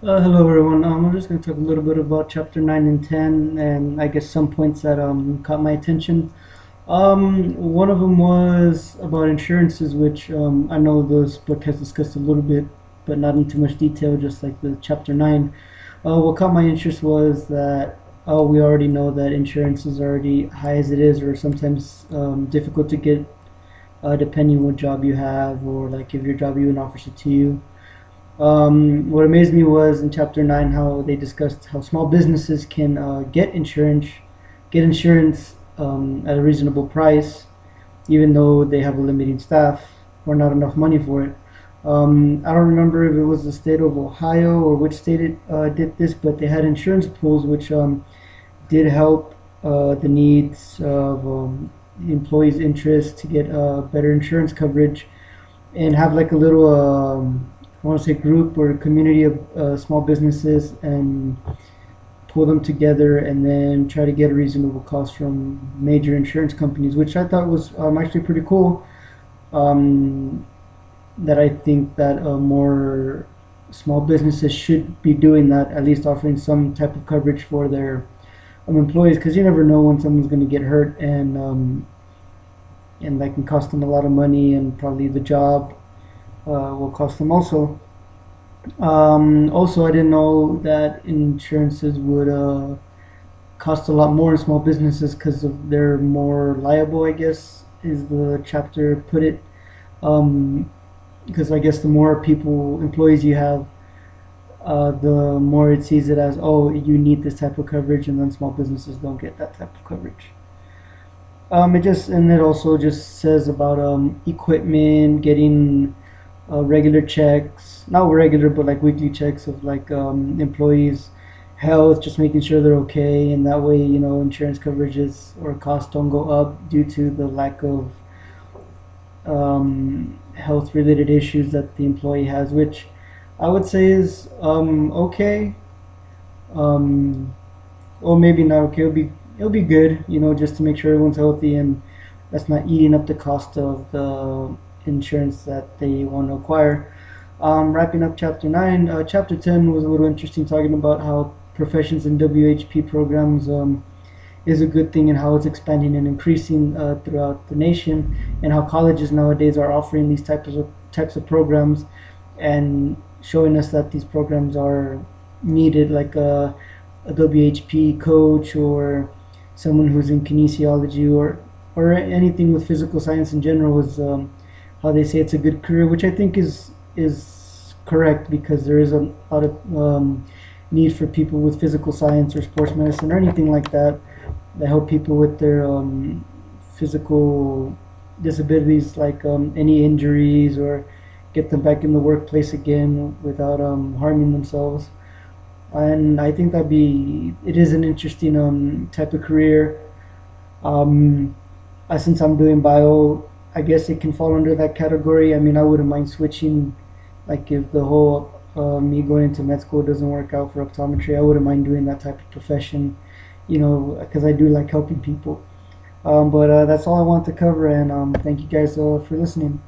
Hello everyone. I'm just going to talk a little bit about chapter 9 and 10 and I guess some points that caught my attention. One of them was about insurances, which I know this book has discussed a little bit, but not in too much detail, just like the chapter 9. What caught my interest was that we already know that insurance is already high as it is, or sometimes difficult to get, depending what job you have, or like if your job even offers it to you. What amazed me was in chapter 9 how they discussed how small businesses can get insurance at a reasonable price, even though they have a limiting staff or not enough money for it. I don't remember if it was the state of Ohio or which state it did this, but they had insurance pools which did help the needs of employees' interest to get better insurance coverage and have like a little I want to say group or community of small businesses and pull them together and then try to get a reasonable cost from major insurance companies, which I thought was actually pretty cool. Um, that I think that more small businesses should be doing that, at least offering some type of coverage for their employees, because you never know when someone's going to get hurt, and that can cost them a lot of money, and probably the job will cost them also. Also, I didn't know that insurances would cost a lot more in small businesses because of they're more liable, I guess, is the chapter put it. Um, because I guess the more employees you have, the more it sees it as, oh, you need this type of coverage, and then small businesses don't get that type of coverage. It also just says about equipment, getting regular checks, not regular, but like weekly checks of like employees' health, just making sure they're okay, and that way, insurance coverages or costs don't go up due to the lack of health-related issues that the employee has, which I would say is okay, um, or maybe not okay. It'll be good, just to make sure everyone's healthy and that's not eating up the cost of the insurance that they want to acquire. Wrapping up chapter 9, chapter 10 was a little interesting, talking about how professions in WHP programs is a good thing and how it's expanding and increasing throughout the nation, and how colleges nowadays are offering these types of programs and showing us that these programs are needed, like a WHP coach or someone who's in kinesiology or anything with physical science in general is how they say it's a good career, which I think is correct, because there is a lot of need for people with physical science or sports medicine or anything like that that help people with their physical disabilities, like any injuries, or get them back in the workplace again without harming themselves. And I think it is an interesting type of career. Um, since I'm doing bio, I guess it can fall under that category. I mean, I wouldn't mind switching, like if the whole me going into med school doesn't work out for optometry, I wouldn't mind doing that type of profession, because I do like helping people. But that's all I want to cover, and thank you guys for listening.